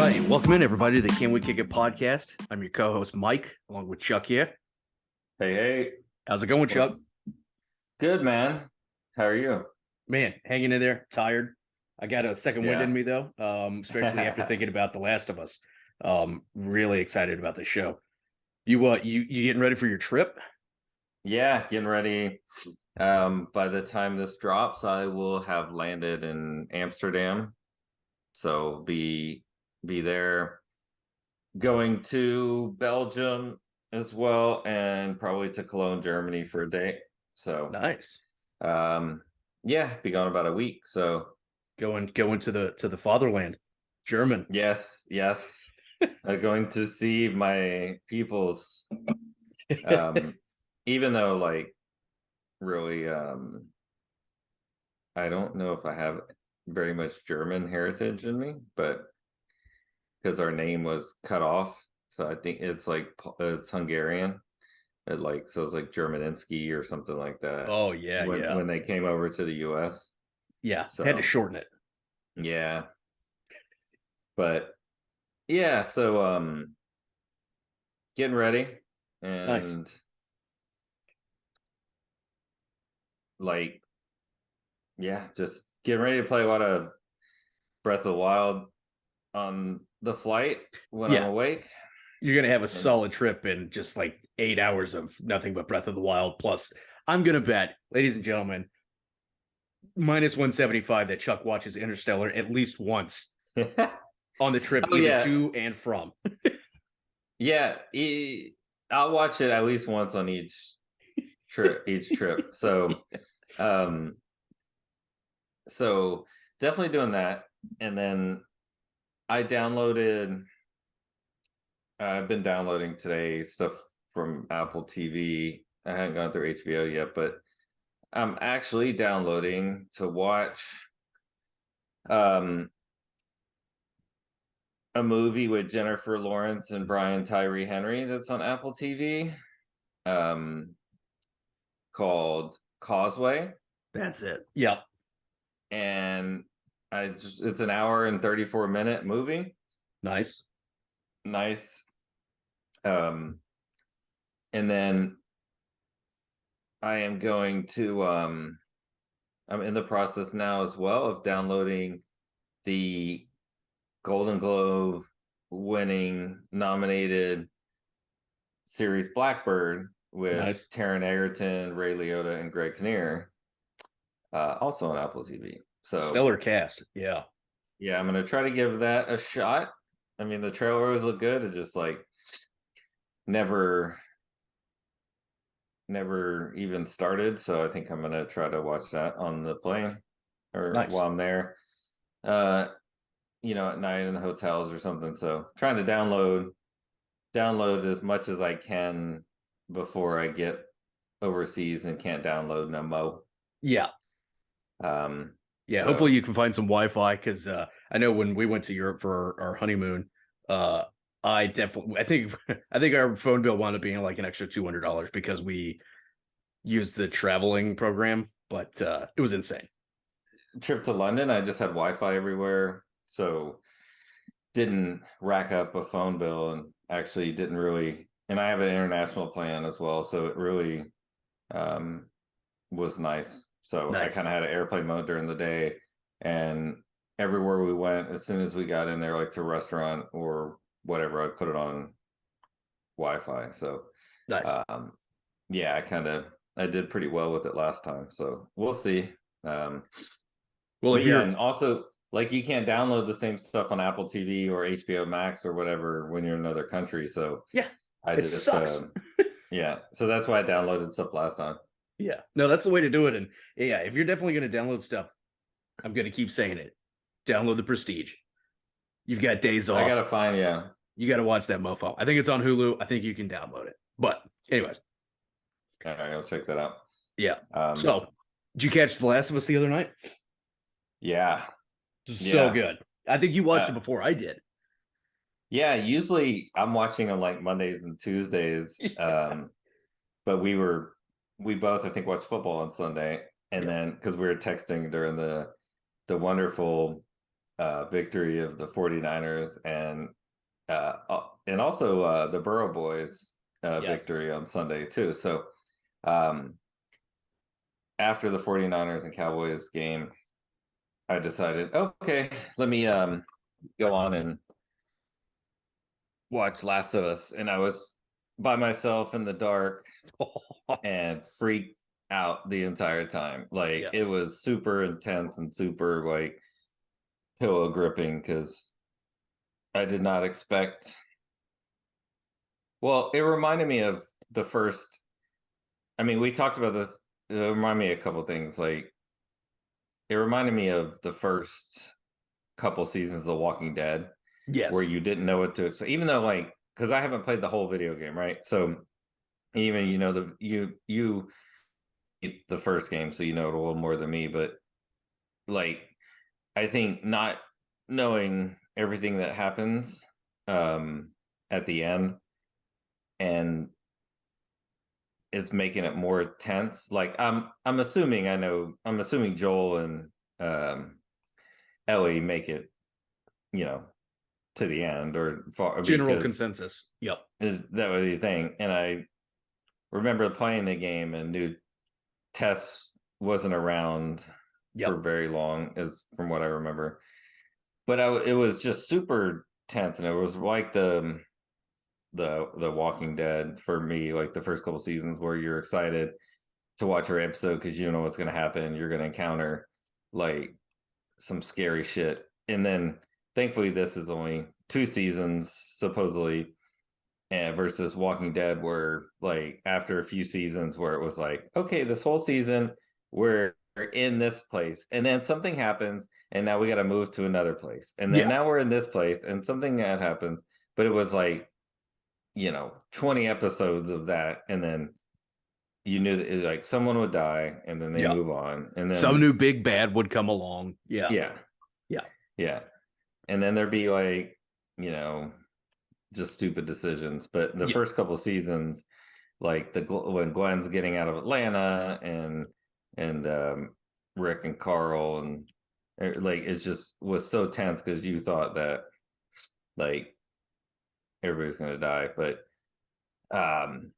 right, welcome in everybody to the Can We Kick It podcast. I'm your co-host Mike, along with Chuck here. Hey. How's it going, Chuck? Good, man. How are you? Man, hanging in there, tired. I got a second wind in me though, especially after thinking about The Last of Us. Really excited about this show. You getting ready for your trip? Yeah, getting ready. By the time this drops, I will have landed in Amsterdam. So be there. Going to Belgium as well, and probably to Cologne, Germany for a day. So Nice. Yeah, be gone about a week. So going to the fatherland, German. Yes. Going to see my peoples. Even though really I don't know if I have very much German heritage in me, but because our name was cut off, so I think it's Hungarian. So it's like Germaninsky or something like that. Oh yeah, when they came over to the US. Yeah, So had to shorten it. Yeah. But yeah, so getting ready and Nice. Just getting ready to play a lot of Breath of the Wild on the flight when I'm awake. You're gonna have a solid trip in just like 8 hours of nothing but Breath of the Wild. Plus, I'm gonna bet, ladies and gentlemen, minus 175 that Chuck watches Interstellar at least once on the trip, either to and from. Yeah, I'll watch it at least once on each trip. So definitely doing that. And then I've been downloading today stuff from Apple TV. I haven't gone through HBO yet, but I'm actually downloading to watch a movie with Jennifer Lawrence and Brian Tyree Henry that's on Apple TV, called Causeway. That's it. Yep. And it's an hour and 34-minute movie. Nice. And then I am going to I'm in the process now as well of downloading the Golden Globe winning nominated series Blackbird with Taron Egerton, Ray Liotta, and Greg Kinnear, also on Apple TV. So stellar cast. Yeah, I'm gonna try to give that a shot. I mean, the trailer always looked good. It just never even started. So I think I'm gonna try to watch that on the plane or while I'm there. At night in the hotels or something. So trying to download as much as I can before I get overseas and can't download no mo. Yeah. Hopefully you can find some Wi-Fi, because I know when we went to Europe for our honeymoon, I think our phone bill wound up being like an extra $200 because we used the traveling program, but it was insane. Trip to London, I just had Wi-Fi everywhere, so didn't rack up a phone bill, and actually didn't really. And I have an international plan as well, so it really was nice. So I kind of had an airplane mode during the day, and everywhere we went, as soon as we got in there, like to a restaurant or whatever, I'd put it on Wi-Fi. So nice. I did pretty well with it last time, so we'll see. And also, you can't download the same stuff on Apple TV or HBO Max or whatever when you're in another country. So it sucks. So that's why I downloaded stuff last time. Yeah, no, that's the way to do it. And yeah, if you're definitely going to download stuff, I'm going to keep saying it. Download the Prestige. You've got days off. I got to find, You got to watch that mofo. I think it's on Hulu. I think you can download it. But anyways. All right, I'll check that out. Yeah. So, did you catch The Last of Us the other night? Yeah. So good. I think you watched it before I did. Yeah, usually I'm watching on like Mondays and Tuesdays. But we both, I think, watched football on Sunday. And then, because we were texting during the wonderful victory of the 49ers and also the Burrow Boys Yes. victory on Sunday too. So um, after the 49ers and Cowboys game, I decided, okay, let me go on and watch Last of Us, and I was by myself in the dark and freaked out the entire time. Like it Yes. was super intense and super like pillow gripping because I did not expect. Well, it reminded me of the first. I mean, we talked about this. It reminded me of a couple things. Like it reminded me of the first couple seasons of The Walking Dead, where Yes. you didn't know what to expect. Even though, like, because I haven't played the whole video game, right? So even you the first game, so you know it a little more than me. But like, I think not knowing everything that happens um, at the end and is making it more tense. Like I'm assuming I know I'm assuming Joel and um, Ellie make it, you know, to the end or far General because consensus. Yep. is that was the thing. And I remember playing the game and knew Tess wasn't around for Yep. very long, as from what I remember. But it was just super tense, and it was like the Walking Dead for me, like the first couple seasons, where you're excited to watch your episode because you know what's going to happen. You're going to encounter like some scary shit, and then thankfully this is only 2 seasons supposedly, and versus Walking Dead, where like after a few seasons, where it was like, okay, this whole season we're in this place, and then something happens, and now we got to move to another place, and then Yeah. now we're in this place, and something that happens. But it was like 20 episodes of that, and then you knew that like someone would die, and then they Yeah. move on, and Some then new big bad would come along. Yeah. yeah, Yeah. yeah, and then there'd be like you know just stupid decisions. But the Yeah. first couple seasons, like when Gwen's getting out of Atlanta and Rick and Carl and like it just was so tense because you thought that like everybody's gonna die. But um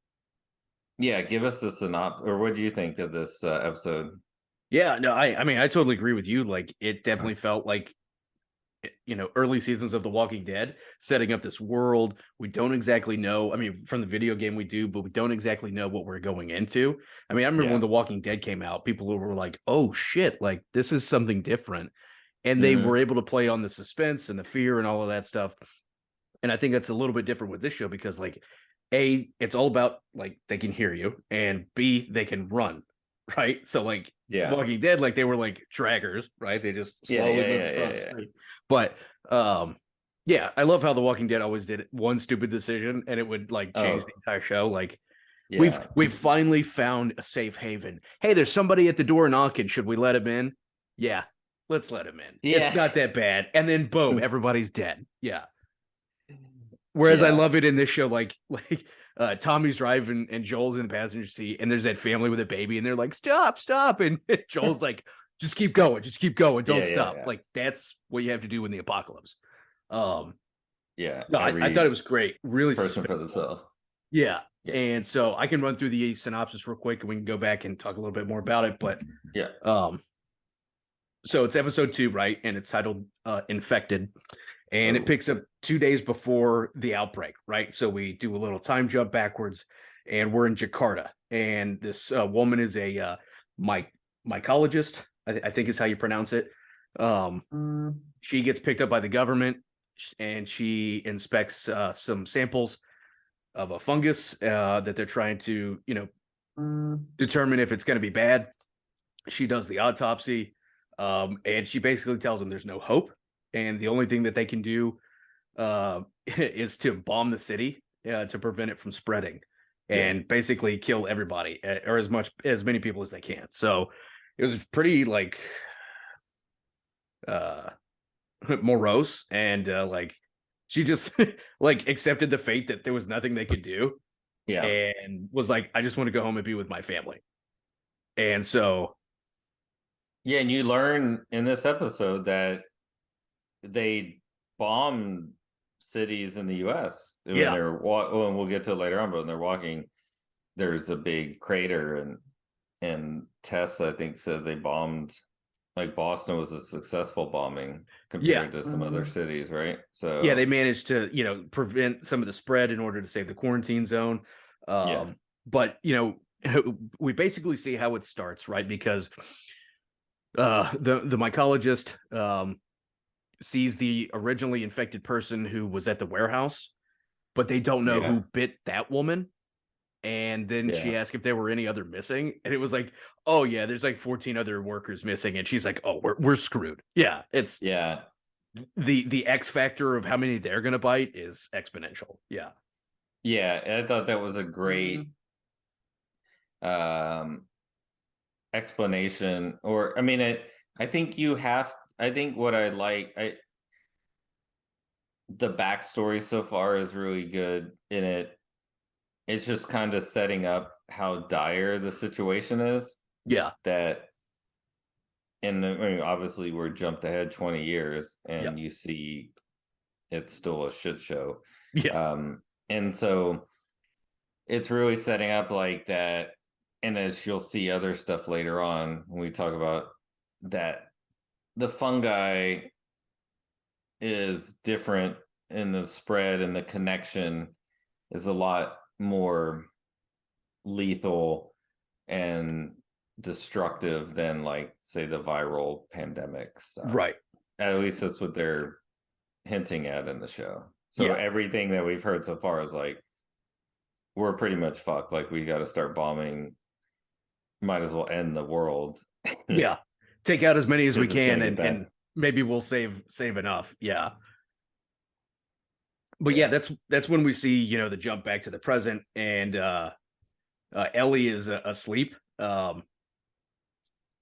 yeah, give us the synopsis, or what do you think of this episode? Yeah. No, I mean, I totally agree with you. Like, it definitely felt like, early seasons of The Walking Dead, setting up this world. We don't exactly know. I mean, from the video game we do, but we don't exactly know what we're going into. I mean, I remember when Yeah. The Walking Dead came out, people were like, oh shit, like this is something different. And they were Hmm. able to play on the suspense and the fear and all of that stuff. And I think that's a little bit different with this show because, like, A, it's all about like they can hear you, and B, they can run, right? So, like, Yeah. Walking Dead, like they were like draggers, right? They just Yeah. slowly Yeah. moved Yeah. across Yeah. the Yeah. street. But yeah, I love how The Walking Dead always did it. One stupid decision and it would like change the Oh, entire show. Like we've yeah. we've finally found a safe haven. Hey, there's somebody at the door knocking. Should we let him in? Yeah, let's let him in. It's Yeah. not that bad. And then boom, everybody's dead. Yeah. Whereas I Yeah. love it in this show, like Tommy's driving and Joel's in the passenger seat, and there's that family with a baby, and they're like, "Stop, stop!" And Joel's like, just keep going, don't Yeah. Yeah. stop." Yeah. Like that's what you have to do in the apocalypse. Um, Yeah. no, I thought it Every was great, really person for suspenseful. themselves. Yeah, Yeah. and so I can run through the synopsis real quick, and we can go back and talk a little bit more about it. But Yeah. um, so it's episode 2, right? And it's titled "Infected." And it Oh. picks up 2 days before the outbreak, right? So we do a little time jump backwards, and we're in Jakarta, and this woman is a mycologist, I think is how you pronounce it. She gets picked up by the government, and she inspects some samples of a fungus that they're trying to, determine if it's going to be bad. She does the autopsy, and she basically tells them there's no hope, and the only thing that they can do is to bomb the city to prevent it from spreading Yeah. and basically kill everybody or as many people as they can. So it was pretty like uh morose and like she just like accepted the fate that there was nothing they could do Yeah. and was like, I just want to go home and be with my family. And so Yeah, and you learn in this episode that they bombed cities in the U.S. when Yeah. they're and we'll get to it later on, but when they're walking, there's a big crater, and Tess, I think, said they bombed, like Boston was a successful bombing Yeah. compared to some other cities, right? Yeah, they So managed to, prevent some of the spread in order to save the quarantine zone. yeah, But, we basically see how it starts, right? Because the mycologist sees the originally infected person who was at the warehouse, but they don't know yeah, who bit that woman. And then yeah, she asked if there were any other missing, and it was like, oh yeah, there's like 14 other workers missing, and she's like, oh, we're screwed. Yeah, it's yeah, the X factor of how many they're gonna bite is exponential. Yeah, yeah. I thought that was a great um explanation. Or I mean, I think you have. I think what I like, the backstory so far is really good in it. It's just kind of setting up how dire the situation is. yeah, That, and I mean, obviously we're jumped ahead 20 years, yeah, and you see it's still a shit show. yeah, And so it's really setting up like that. And as you'll see other stuff later on when we talk about that, the fungi is different, in the spread, and the connection is a lot more lethal and destructive than, like, say, the viral pandemic stuff. right, At least that's what they're hinting at in the show. So yeah, everything that we've heard so far is like, we're pretty much fucked. Like, we got to start bombing. Might as well end the world because yeah. Take out as many as we it's can, gonna get and bad. maybe we'll save enough. Yeah, but yeah, Yeah, that's when we see the jump back to the present, and Ellie is asleep.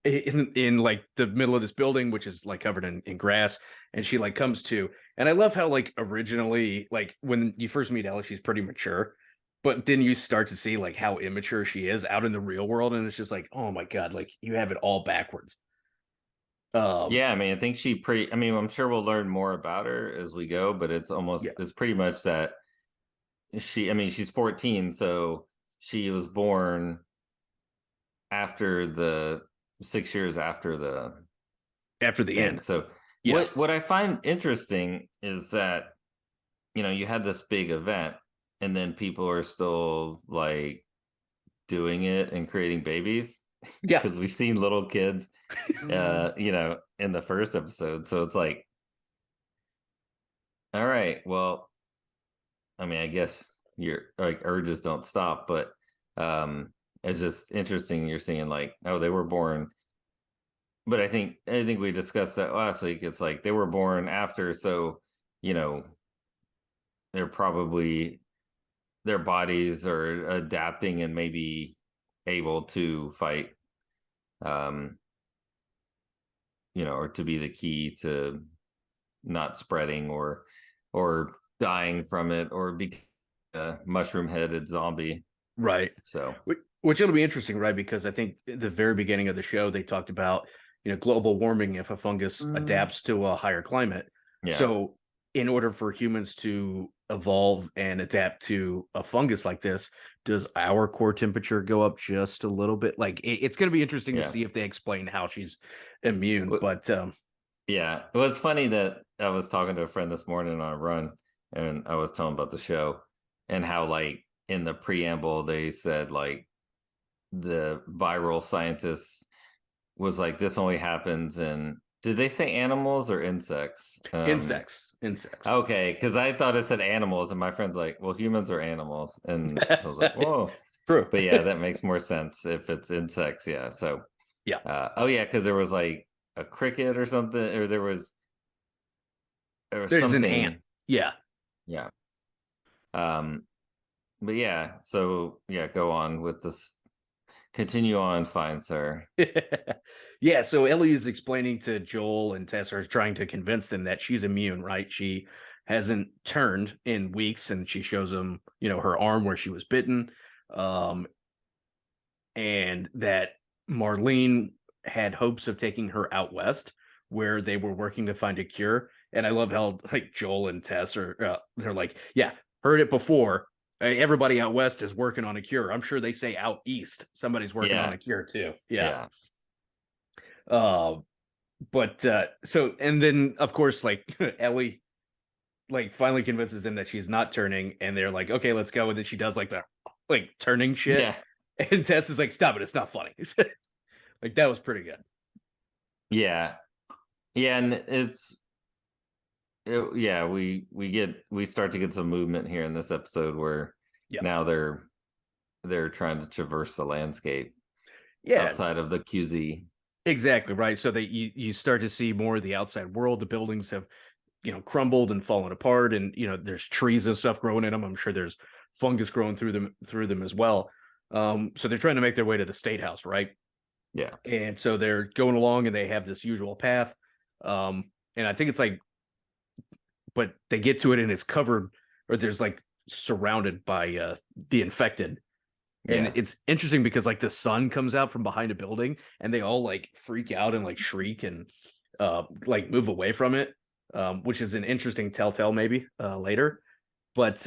In like the middle of this building, which is like covered in grass, and she like comes to, and I love how like originally, like when you first meet Ellie, she's pretty mature, but then you start to see like how immature she is out in the real world, and it's just like, oh my god, like you have it all backwards. um yeah. I mean, I think she pretty. I mean, I'm sure we'll learn more about her as we go, but yeah, it's pretty much that she. I mean, she's 14, so she was born after the 6 years after the after the thing. end. So Yeah, what I find interesting is that, you had this big event, and then people are still like doing it and creating babies, yeah. because we've seen little kids in the first episode. So it's like, all right, well, I mean, I guess your like urges don't stop, but it's just interesting. You're seeing like, oh, they were born, but I think we discussed that last week. It's like they were born after, so you know they're probably, their bodies are adapting and maybe able to fight, um or to be the key to not spreading, or dying from it, or be a mushroom headed zombie. Right. So Which it'll be interesting, right? Because I think at the very beginning of the show, they talked about, global warming if a fungus adapts to a higher climate. yeah, So, in order for humans to evolve and adapt to a fungus like this, does our core temperature go up just a little bit? Like, it's going to be interesting to yeah. see if they explain how she's immune. Well, But, yeah, it was funny that I was talking to a friend this morning on a run, and I was telling about the show, and how, like, in the preamble they said, like, the viral scientists was like, this only happens in, did they say animals or insects? insects. Okay, because I thought it said animals, and my friend's like, well, humans are animals. And so I was like, whoa. True. But yeah, that makes more sense if it's insects. Yeah. So, Yeah. oh yeah, because there was like a cricket or something, or there was There's an ant. something. Yeah. Yeah. Um, but yeah, so yeah, go on with this. Continue on, fine sir. Yeah, so Ellie is explaining to Joel and Tessa, is trying to convince them that she's immune, right? She hasn't turned in weeks, and she shows them, her arm where she was bitten, um, and that Marlene had hopes of taking her out west, where they were working to find a cure. And I love how like Joel and Tess are they're like, yeah, heard it before. Everybody out west is working on a cure. I'm sure they say out east somebody's working on Yeah, a cure too. Yeah. yeah, Uh, but so and then of course like Ellie like finally convinces him that she's not turning, and they're like, okay, let's go. And then she does like the like turning shit, yeah, and Tess is like, stop it, it's not funny. Like that was pretty good. yeah, yeah, and yeah, we start to get some movement here in this episode where Yeah, now they're trying to traverse the landscape yeah, outside of the QZ. exactly right. So that you start to see more of the outside world. The buildings have crumbled and fallen apart, and there's trees and stuff growing in them. I'm sure there's fungus growing through them as well. So they're trying to make their way to the state house, right? Yeah, And so they're going along, and they have this usual path. And I think it's like, but they get to it, and it's covered, or there's like surrounded by the infected. And yeah, it's interesting because like the sun comes out from behind a building, and they all like freak out and like shriek and like move away from it, which is an interesting telltale maybe later. But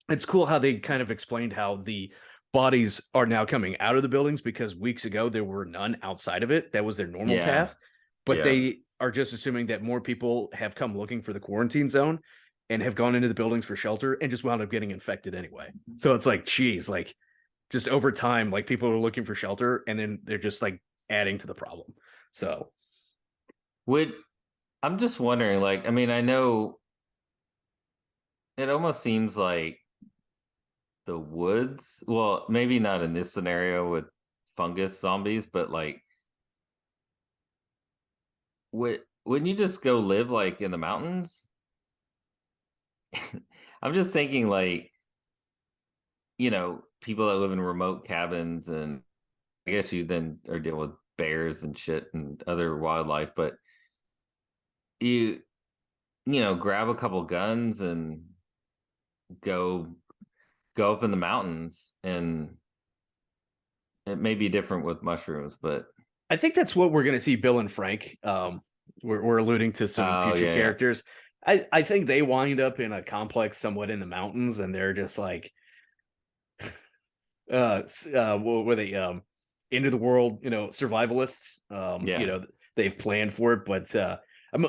it's cool how they kind of explained how the bodies are now coming out of the buildings because weeks ago there were none outside of it. That was their normal yeah, path. But yeah. they are just assuming that more people have come looking for the quarantine zone and have gone into the buildings for shelter and just wound up getting infected anyway. So it's like, geez, like just over time, like people are looking for shelter and then they're just like adding to the problem. So Would I'm just wondering, like, I mean, I know it almost seems like the woods, well, maybe not in this scenario with fungus zombies, but like, wouldn't you just go live like in the mountains? I'm just thinking, like, people that live in remote cabins, and I guess you then are dealing with bears and shit and other wildlife, but you, grab a couple guns and go go up in the mountains, and it may be different with mushrooms, but I think that's what we're going to see Bill and Frank. We're alluding to some oh future yeah, yeah, characters. I think they wind up in a complex somewhat in the mountains, and they're just like, what were they, into the world, survivalists. yeah. They've planned for it, but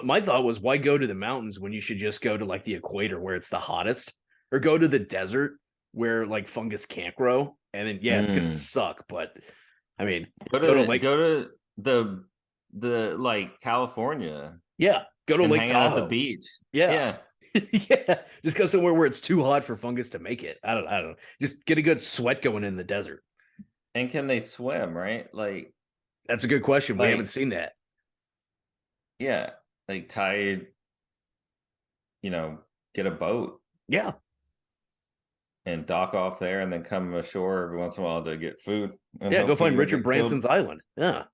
my thought was, why go to the mountains when you should just go to like the equator where it's the hottest, or go to the desert where like fungus can't grow, and then yeah, it's gonna Mm. suck, but I mean, Go go to to like go to the like California yeah, go to and Lake hang out at the Tahoe. beach. Yeah. Yeah, Yeah. Just go somewhere where it's too hot for fungus to make it. I don't know. Just get a good sweat going in the desert. and can they swim? Right, That's a good question. We haven't like seen that. yeah, like tie, you know, get a boat Yeah. and dock off there, and then come ashore every once in a while to get food, and Yeah, go hopefully find you don't Richard get killed. Branson's island. Yeah.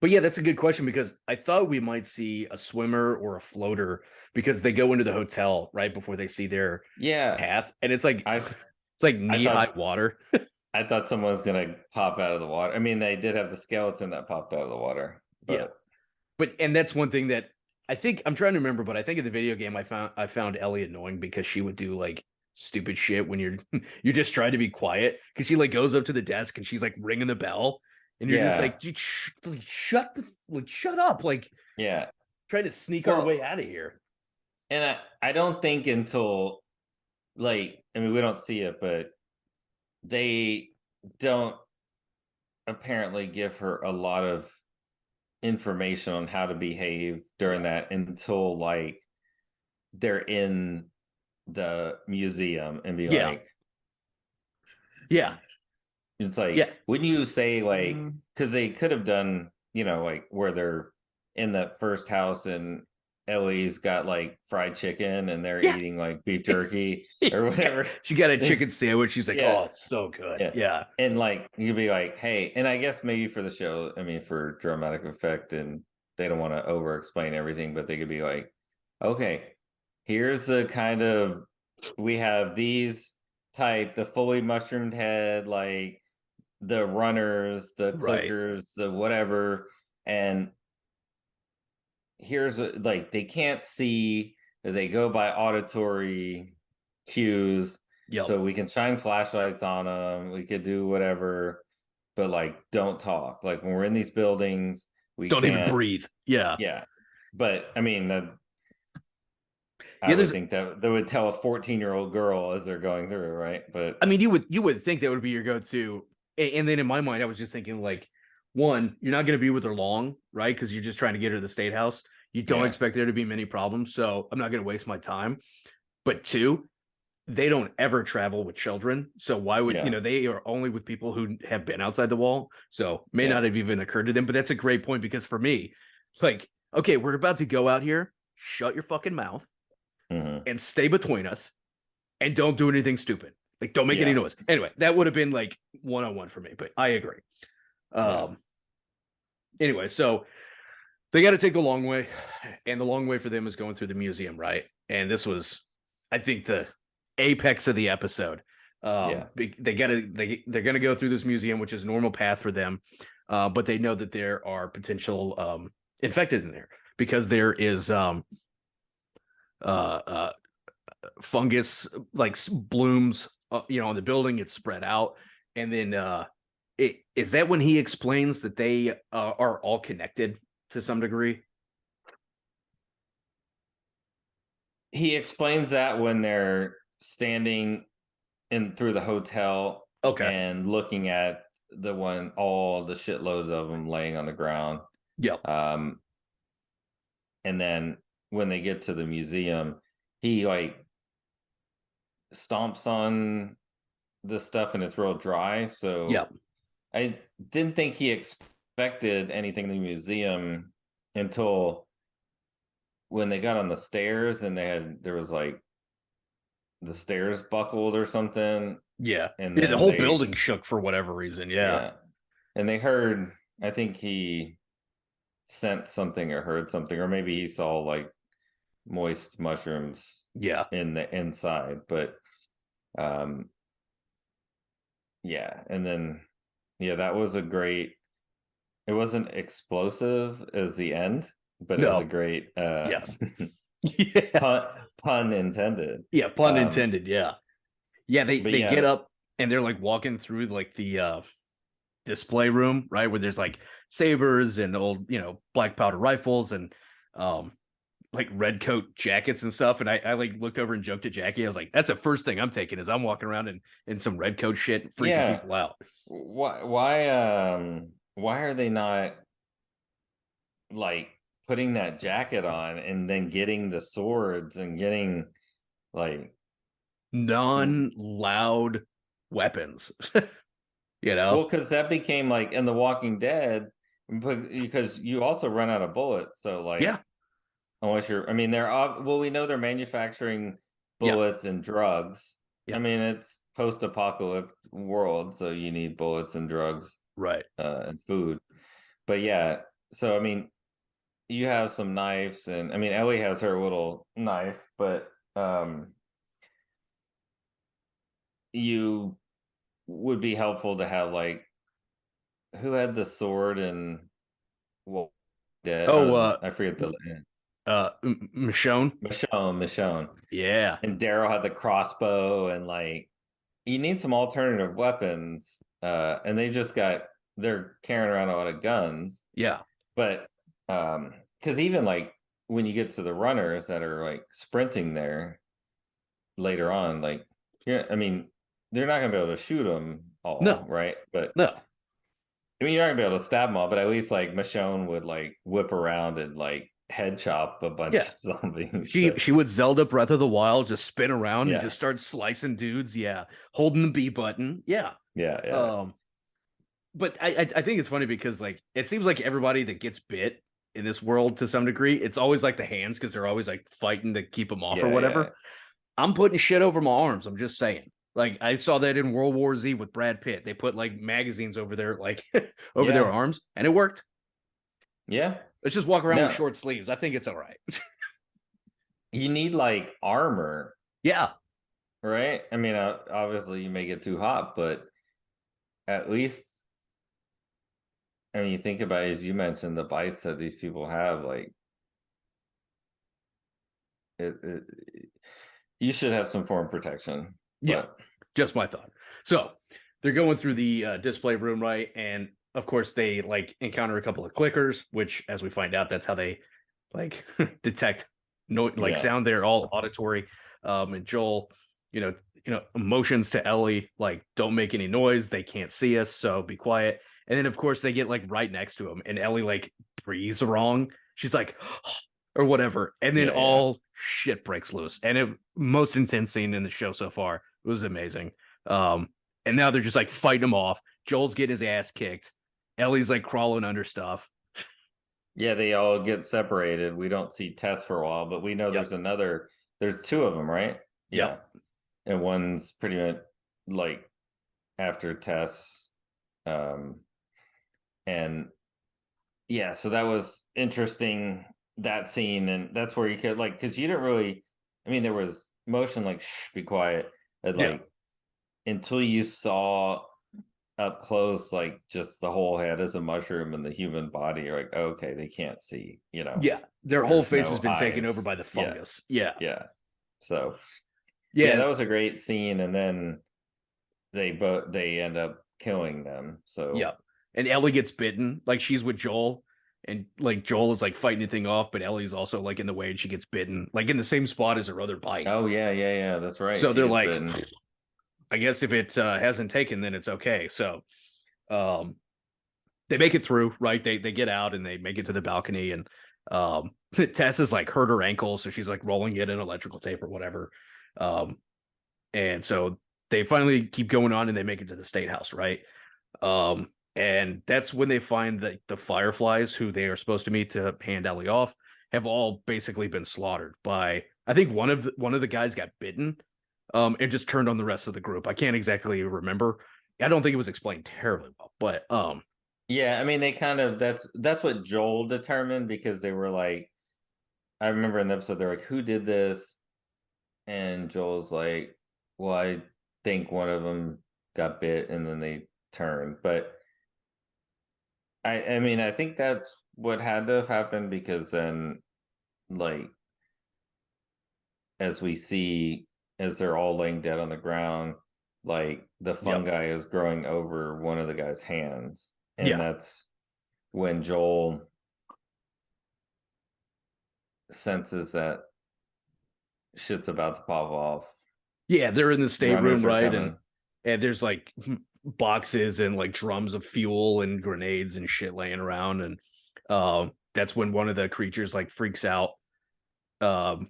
But yeah, that's a good question because I thought we might see a swimmer or a floater because they go into the hotel right before they see their Yeah, path, and it's like I it's like I knee high thought water. I thought someone was gonna pop out of the water. I mean, they did have the skeleton that popped out of the water, Yeah. but But and that's one thing that I think I'm trying to remember, but I think in the video game I found Ellie annoying because she would do like stupid shit when you're you're just trying to be quiet because she like goes up to the desk and she's like ringing the bell and you're just yeah, like, shut up, like yeah. trying to sneak our Well, way out of here. and I don't think until, like, I mean, we don't see it, but they don't apparently give her a lot of information on how to behave during Yeah. that until like they're in the museum and be Yeah. like, Yeah. it's like, Yeah. wouldn't you say, like, because they could have done, like where they're in that first house and Ellie's got like fried chicken and they're Yeah. eating like beef jerky or Yeah. whatever. She got a chicken sandwich. She's like, Yeah, oh, it's so good. yeah. Yeah. And like you'd be like, hey, and I guess maybe for the show, I mean, for dramatic effect, and they don't want to over explain everything, but they could be like, okay, here's the kind of, we have these type, the fully mushroomed head, like the runners, the Right. clickers, the whatever, and like they can't see, they go by auditory cues, Yep. so we can shine flashlights on them, we could do whatever, but like don't talk. Like when we're in these buildings, we Don't even can't. breathe. Yeah. Yeah, but I mean, I Yeah. would There's, think that they would tell a 14-year-old girl as they're going through, right? But I mean, you would think that would be your go-to. And then in my mind, I was just thinking like, one, you're not going to be with her long, right? Because you're just trying to get her to the state house. You don't yeah, expect there to be many problems, so I'm not going to waste my time. But two, they don't ever travel with children, so why would yeah, they are only with people who have been outside the wall, so may yeah. not have even occurred to them. But that's a great point, because for me, like, okay, we're about to go out here, shut your fucking mouth Hmm. and stay between us, and don't do anything stupid. Like, don't make any Yeah, noise. Anyway, that would have been like 1-on-1 for me, but I agree. yeah, um anyway, so they got to take the long way, and the long way for them is going through the museum, right? And this was, I think, the apex of the episode. yeah, They're gonna go through this museum, which is a normal path for them, but they know that there are potential infected in there, because there is uh, uh, fungus, like blooms, on the building. It's spread out, and then is that when he explains that they are all connected to some degree? he explains that when they're standing in through the hotel Okay. and looking at all the shitloads of them laying on the ground. Yep. um and then when they get to the museum, he like stomps on the stuff and it's real dry, so Yep. I didn't think he expected anything in the museum until when they got on the stairs and there was like the stairs buckled or something, Yeah. and Yeah. The then whole they building shook for whatever reason. Yeah. yeah, and they heard, I think he sensed something or heard something, or maybe he saw like moist mushrooms Yeah. in the inside, but um yeah, and then yeah, that was a great, it wasn't explosive as the end, but it was a No. great Yes. Yeah. pun, pun intended. Yeah. Pun um intended. Yeah. Yeah. They but they get yeah, up, and they're like walking through like the display room, right, where there's like sabers and old, black powder rifles, and um like red coat jackets and stuff. And I like looked over and joked at Jackie. I was like, that's the first thing I'm taking, is I'm walking around in some red coat shit, freaking yeah, people out. why are they not like putting that jacket on and then getting the swords and getting like Non-loud weapons. you well, know? because that became like in The Walking Dead, because you also run out of bullets. So like, Yeah. unless you're, I mean, well, we know they're manufacturing Yep. bullets and drugs. I Yep. mean, it's post-apocalyptic world, so you need bullets and drugs, Right. and food. But yeah, so I mean, you have some knives, and I mean, Ellie has her little knife, but you would be helpful to have like, who had the sword and well, dead. Oh, I forget the Michonne. Michonne, Yeah. and Daryl had the crossbow, and like you need some alternative weapons. And they're carrying around a lot of guns, Yeah. but because even like when you get to the runners that are like sprinting there later on, like yeah, I mean they're not gonna be able to shoot them all, No. right? But No. I mean, you're not gonna be able to stab them all, but at least like Michonne would like whip around and like head chop a bunch Yeah. of zombies. She would Zelda Breath of the Wild, just spin around and Yeah, just start slicing dudes. Yeah. Holding the B button. Yeah. yeah, yeah, Um, but I think it's funny, because like it seems like everybody that gets bit in this world to some degree, it's always like the hands, because they're always like fighting to keep them off or yeah, yeah, whatever. I'm putting shit over my arms. I'm just saying. Like, I saw that in World War Z with Brad Pitt. They put like magazines over their like over their yeah, arms, and it worked. yeah. Let's just walk around with No, short sleeves. I think it's all right. you need like armor, Yeah. right? I mean, obviously you may get too hot, but at least, I mean, you think about it, as you mentioned, the bites that these people have, like it, you should have some form of protection. Yeah, But just my thought. So they're going through the display room, right? And of course, they like encounter a couple of clickers, which, as we find out, that's how they like detect like yeah, sound. They're all auditory. And Joel, motions to Ellie like, "Don't make any noise. They can't see us, so be quiet." And then, of course, they get like right next to him, and Ellie like breathes wrong. She's like, or whatever, and then yeah. all shit breaks loose. And it most intense scene in the show so far. It was amazing. And now they're just like fighting him off. Joel's getting his ass kicked. Ellie's like crawling under stuff. Yeah, they all get separated. We don't see Tess for a while, but we know Yep. there's two of them, right? Yeah. Yep. And one's pretty much like after Tess. And yeah, so that was interesting, that scene. And that's where you could like, because you didn't really, I mean, there was motion like, shh, be quiet. And Yeah. like, until you saw up close, like just the whole head as a mushroom and the human body, you're like, okay, they can't see, Yeah. Their whole there's face has no been taken over eyes. by the Yeah, fungus. Yeah. yeah. So yeah, Yeah. that was a great scene. And then they end up killing them. So Yeah. And Ellie gets bitten. Like she's with Joel. And like Joel is like fighting the thing off, but Ellie's also like in the way and she gets bitten, like in the same spot as her other bite. oh yeah, that's right. So She they're gets like, bitten. I guess if it hasn't taken, then it's okay. So um, they make it through, right? They get out and they make it to the balcony, and Tess has like hurt her ankle, so she's like rolling it in electrical tape or whatever. Um, and so they finally keep going on and they make it to the state house, right? And that's when they find that the Fireflies, who they are supposed to meet to hand Ellie off, have all basically been slaughtered by. I think one of the guys got bitten, and just turned on the rest of the group. I can't exactly remember. I don't think it was explained terribly well, but Yeah, I mean they kind of that's what Joel determined, because they were like, I remember in the episode they're like, who did this? And Joel's like, well, I think one of them got bit and then they turned. But I mean, I think that's what had to have happened, because then like as we see, as they're all laying dead on the ground, like the yep, fungi is growing over one of the guy's hands. And yeah, that's when Joel senses that shit's about to pop off. yeah. They're in the stateroom, Runners are right? coming. And there's like boxes and like drums of fuel and grenades and shit laying around, and that's when one of the creatures like freaks out. Um,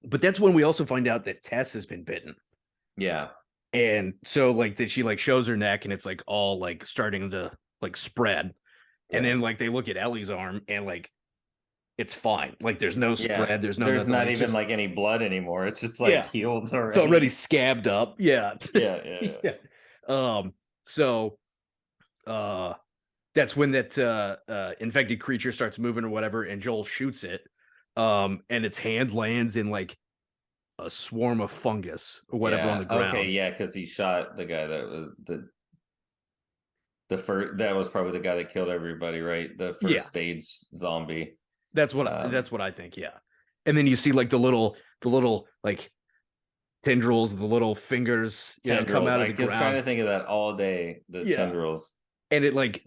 but that's when we also find out that Tess has been bitten. Yeah. And so like that she like shows her neck and it's like all like starting to like spread. And Yeah. then like they look at Ellie's arm and like it's fine. Like there's no Yeah. spread, there's no There's nothing. not Like even just like any blood anymore. It's just like yeah, healed it's already already. scabbed up. Yeah. Yeah. Yeah. So uh that's when that infected creature starts moving or whatever, and Joel shoots it. And its hand lands in like a swarm of fungus or whatever on Yeah. the Okay. ground. Yeah. Because he shot the guy that was the first. That was probably the guy that killed everybody, right? The Yeah. first stage zombie. That's what I think, yeah. And then you see like the little like tendrils, the little fingers, come Tendrils. out of I the was trying ground. to think of that all day. The Yeah. tendrils. And it like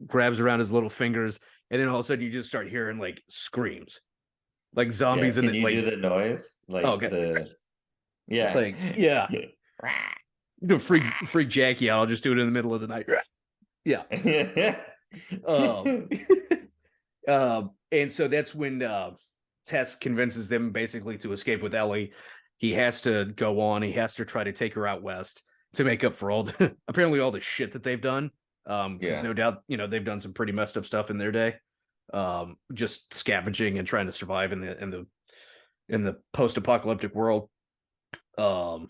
grabs around his little fingers, and then all of a sudden you just start hearing like screams. Like Yeah. zombies in Can it, you do like the noise? oh, Like okay. the yeah. Like, yeah. Freak Jackie out. I'll just do it in the middle of the night. Yeah. Um and so that's when Tess convinces them basically to escape with Ellie. He has to go on. He has to try to take her out west to make up for all the apparently all the shit that they've done. Because Yeah. no doubt, they've done some pretty messed up stuff in their day. Just scavenging and trying to survive in the post-apocalyptic world. Um,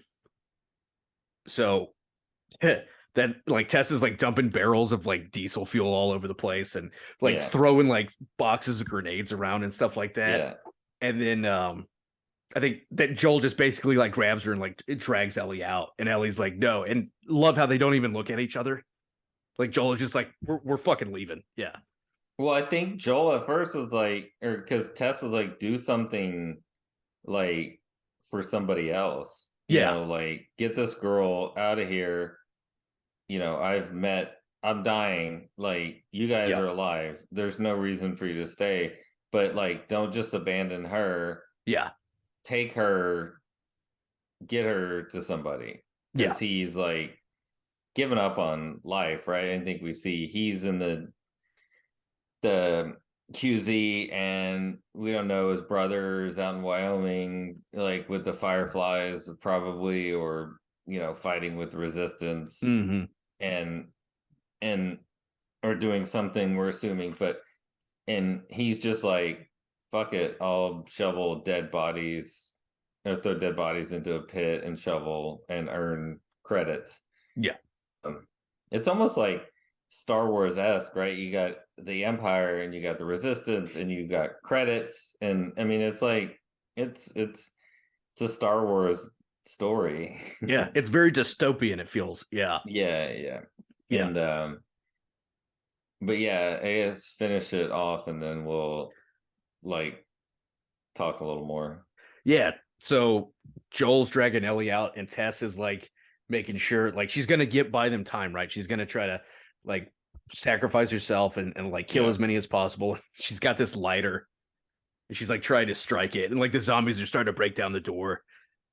so that like Tess is like dumping barrels of like diesel fuel all over the place and like Yeah. throwing like boxes of grenades around and stuff like that. Yeah. And then I think that Joel just basically like grabs her and like it drags Ellie out, and Ellie's like no, and love how they don't even look at each other. Like Joel is just like we're fucking leaving. Yeah. Well, I think Joel at first was like, or because Tess was like, do something like for somebody else. Yeah. Like get this girl out of here. I'm dying. Like you guys Yeah. are alive. There's no reason for you to stay. But like, don't just abandon her. Yeah. Take her, get her to somebody. Yeah. Because he's like given up on life, right? I think we see he's in the QZ, and we don't know his brother's out in Wyoming, like with the Fireflies, probably, or fighting with the Resistance, Hmm. and and or doing something. We're assuming, and he's just like, fuck it, I'll shovel dead bodies or throw dead bodies into a pit and shovel and earn credits. Yeah. um, it's almost like Star Wars esque, right? You got the Empire and you got the Resistance and you got credits, and I mean, it's like it's a Star Wars story. Yeah. It's very dystopian, it feels. Yeah. Yeah, yeah, Yeah. and but yeah, I guess finish it off, and then we'll like talk a little more. Yeah. So Joel's dragging Ellie out, and Tess is like making sure, like, she's gonna get by them time, right? She's gonna try to like sacrifice herself and like kill Yeah, as many as possible. She's got this lighter, and she's like trying to strike it, and like the zombies are starting to break down the door,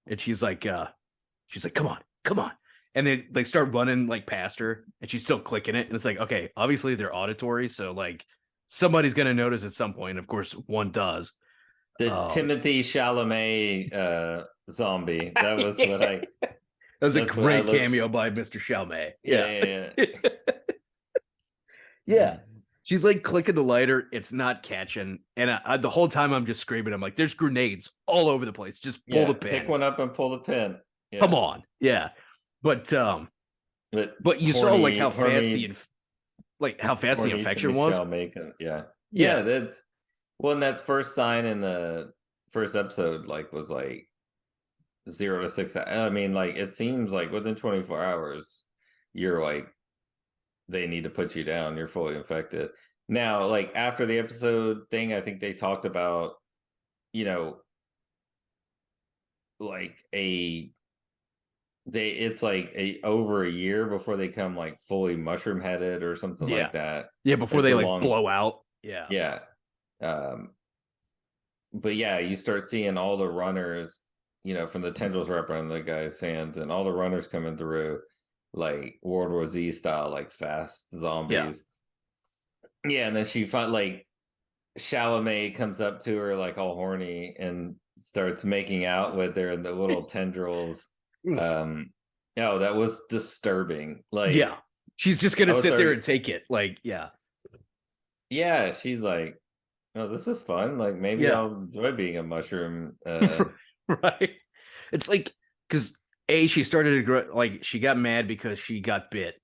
and she's like, come on, come on. And they like start running like past her, and she's still clicking it. And it's like, okay, obviously they're auditory, so like somebody's gonna notice at some point. Of course, one does. the Um, Timothy Chalamet zombie. That was what that I. was a That's what I great looked. cameo by Mr. Chalamet. Yeah, Yeah, yeah, yeah. She's like clicking the lighter, it's not catching, and the whole time I'm just screaming. I'm like, "There's grenades all over the place. Just pull yeah. the Pick pin. one up and pull the pin. Come Yeah, on." Yeah, but but but you saw like horny, how fast horny, how fast the horny to infection was. Michelle Macon. Yeah, yeah. Yeah, That's well, and that's first sign in the first episode. Like was like 0 to 6. I mean, like it seems like within 24 hours, you're like they need to put you down. You're fully infected. Now, like after the episode thing, I think they talked about, you know, like it's like over a year before they come like fully mushroom headed or something yeah, like that. yeah. Before It's they a like long, blow out. Yeah, yeah. Um, but yeah, you start seeing all the runners, from the tendrils wrapped around the guy's hands, and all the runners coming through, like World War Z style, like fast yeah. zombies. Yeah, and then she find like Chalamet comes up to her like all horny and starts making out with her and the little tendrils. Um, oh, that was disturbing. Yeah, Like she's just I gonna was sit there starting, and take it. Like, yeah, yeah, she's like, oh, this is fun. Like maybe yeah, I'll enjoy being a mushroom. right. It's like because she started to grow, like she got mad because she got bit,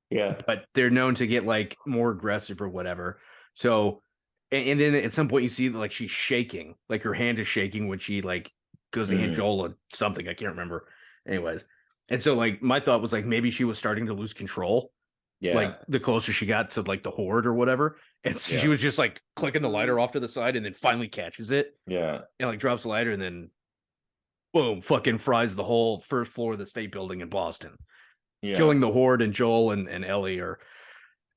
Yeah. but they're known to get like more aggressive or whatever. So, and then at some point you see like she's shaking, like her hand is shaking when she like goes to hand Mm, Joel or something. I can't remember. Anyways, and so like my thought was like maybe she was starting to lose control, yeah. like the closer she got to like the horde or whatever. And so she Yeah. was just like clicking the lighter off to the side and then finally catches it Yeah. and like drops the lighter and then boom, fucking fries the whole first floor of the state building in Boston, Yeah. killing the horde. And Joel and Ellie are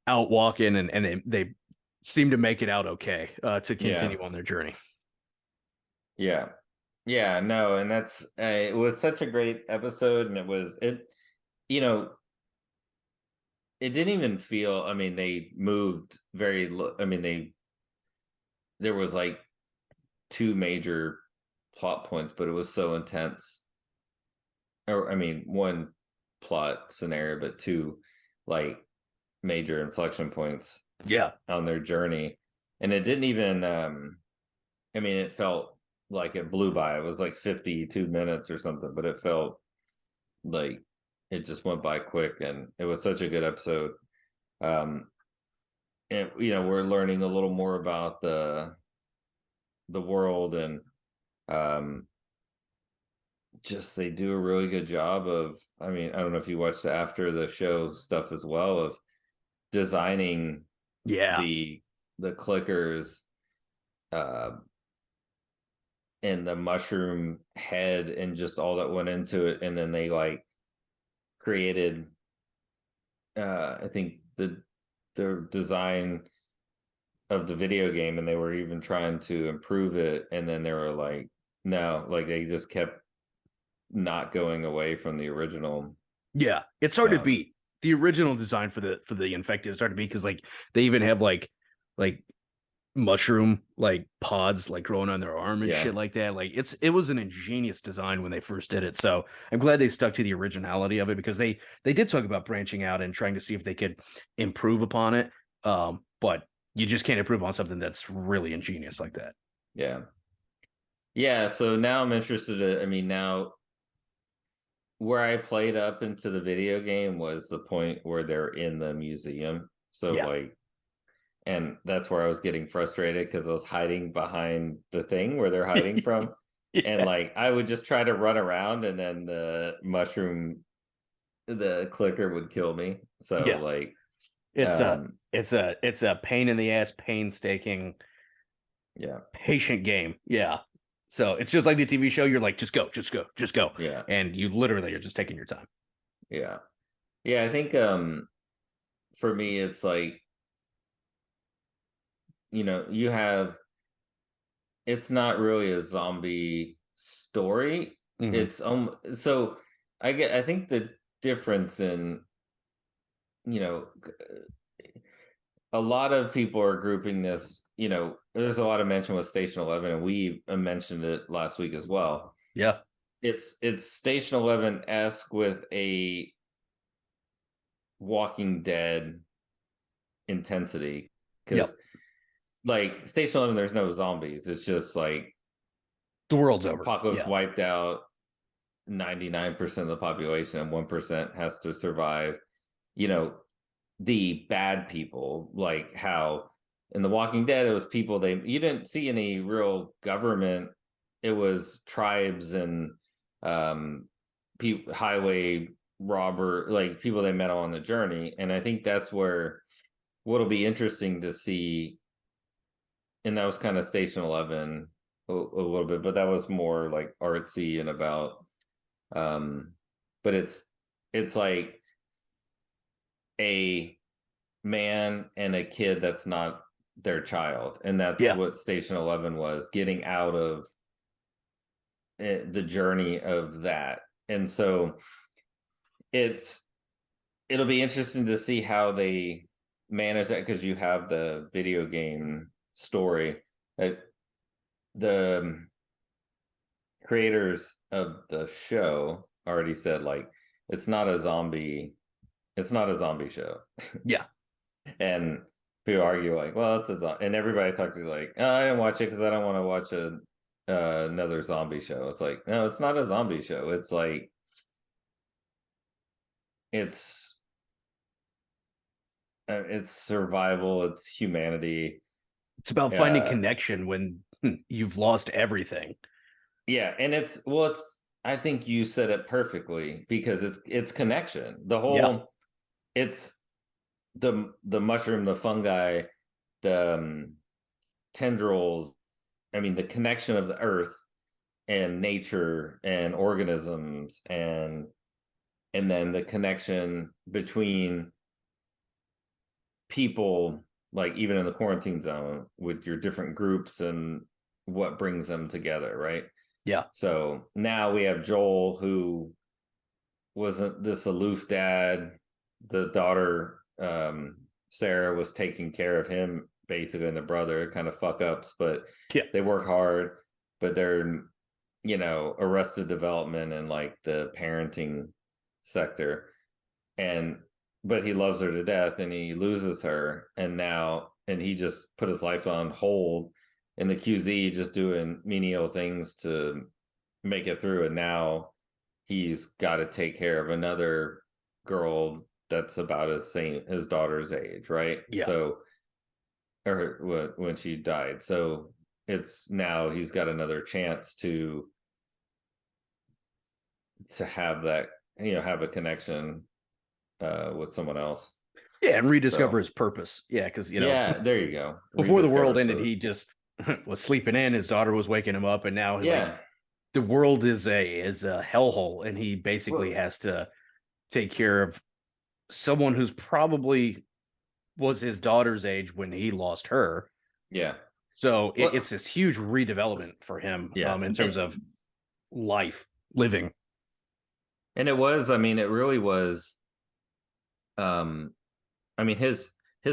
out walking and they seem to make it out okay to Yeah. continue on their journey. Yeah. Yeah. No, and that's it was such a great episode, and you know, it didn't even feel. I mean, they moved I mean, there was like two major plot points, but it was so intense. Or I mean, one plot scenario, but two like major inflection points Yeah. on their journey. And it didn't even I mean, it felt like it blew by. It was like 52 minutes or something, but it felt like it just went by quick, and it was such a good episode. Um and we're learning a little more about the world, and um just they do a really good job of, I mean, I don't know if you watched the after the show stuff as well, of designing Yeah. the clickers uh and the mushroom head and just all that went into it, and then they like created I think the design of the video game, and they were even trying to improve it, and then they were like, no, like they just kept not going away from the original. Yeah, it's hard to um beat. The original design for the infected is hard to beat because like they even have like mushroom like pods like growing on their arm and yeah shit like that. Like it was an ingenious design when they first did it. So I'm glad they stuck to the originality of it because they did talk about branching out and trying to see if they could improve upon it. But you just can't improve on something that's really ingenious like that. yeah yeah so now I'm interested I mean, now where I played up into the video game was the point where they're in the museum. So Yeah. like, and that's where I was getting frustrated because I was hiding behind the thing where they're hiding from. And Yeah. like I would just try to run around, and then the clicker would kill me. So Yeah. like It's a um it's a pain in the ass, painstaking, yeah, patient game. Yeah. So it's just like the TV show. You're like, just go, just go, just go. yeah, And you literally are just taking your time. yeah. Yeah, I think for me it's like, you have, it's not really a zombie story. Hmm. It's so I think the difference in, you know a lot of people are grouping this, there's a lot of mention with Station 11, and we mentioned it last week as well. Yeah. It's Station 11-esque with a Walking Dead intensity, Yep. because like Station 11, there's no zombies. It's just like The world's over. apocalypse Yeah. wiped out 99% of the population, and 1% has to survive. You know, the bad people, like how in The Walking Dead, it was people, you didn't see any real government. It was tribes and highway robber, like people they met on the journey. And I think that's where what'll be interesting to see, and that was kind of Station 11 a little bit, but that was more like artsy and about um but it's like a man and a kid that's not their child, and that's Yeah. what Station 11 was, getting out of the journey of that. And so it's it'll be interesting to see how they manage that, because you have the video game story that the creators of the show already said, like, it's not a zombie it's not a zombie show. Yeah. And people argue like, well, it's a zombie, and everybody I talk to like, oh, I didn't watch it because I don't want to watch another zombie show. It's like, no, it's not a zombie show. It's like it's it's survival, it's humanity. It's about finding uh connection when you've lost everything. yeah, and it's I think you said it perfectly, because it's connection. The Yeah. whole it's the mushroom, the fungi, the tendrils. I mean, the connection of the earth and nature and organisms, and then the connection between people, like even in the quarantine zone with your different groups and what brings them together, right? Yeah. So now we have Joel, who wasn't this aloof dad. The daughter, Sarah, was taking care of him basically, and the brother kind of fuck ups, but Yeah. they work hard. But they're, arrested development and like the parenting sector. And but he loves her to death, and he loses her, and he just put his life on hold in the QZ, just doing menial things to make it through. And now he's got to take care of another girl that's about his daughter's age, right? Yeah. So, or when she died. So it's now he's got another chance to have that, have a connection with someone else. Yeah. And rediscover So his purpose. Yeah. Because, yeah, there you go. before the Rediscover world his ended, purpose. he just was sleeping in. His daughter was waking him up, and now like Yeah. the world is a hellhole, and he basically Well, has to take care of someone who's probably was his daughter's age when he lost her. yeah. So Well, it's this huge redevelopment for him yeah. in terms of life living. And it was, I mean, it really was, um, I mean, his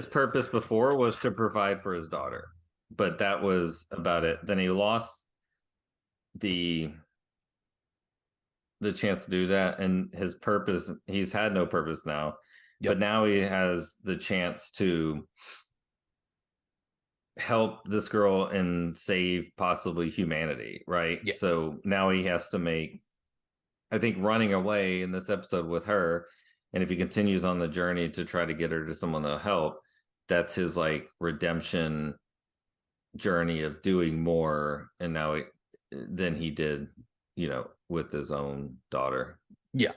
purpose before was to provide for his daughter, but that was about it. Then he lost the the chance to do that, and his purpose, he's had no purpose now, but Yep. now he has the chance to help this girl and save possibly humanity, right? Yeah. So now he has to make, I think, running away in this episode with her, and if he continues on the journey to try to get her to someone to help, that's his like redemption journey of doing more, and now than he did, with his own daughter. Yeah.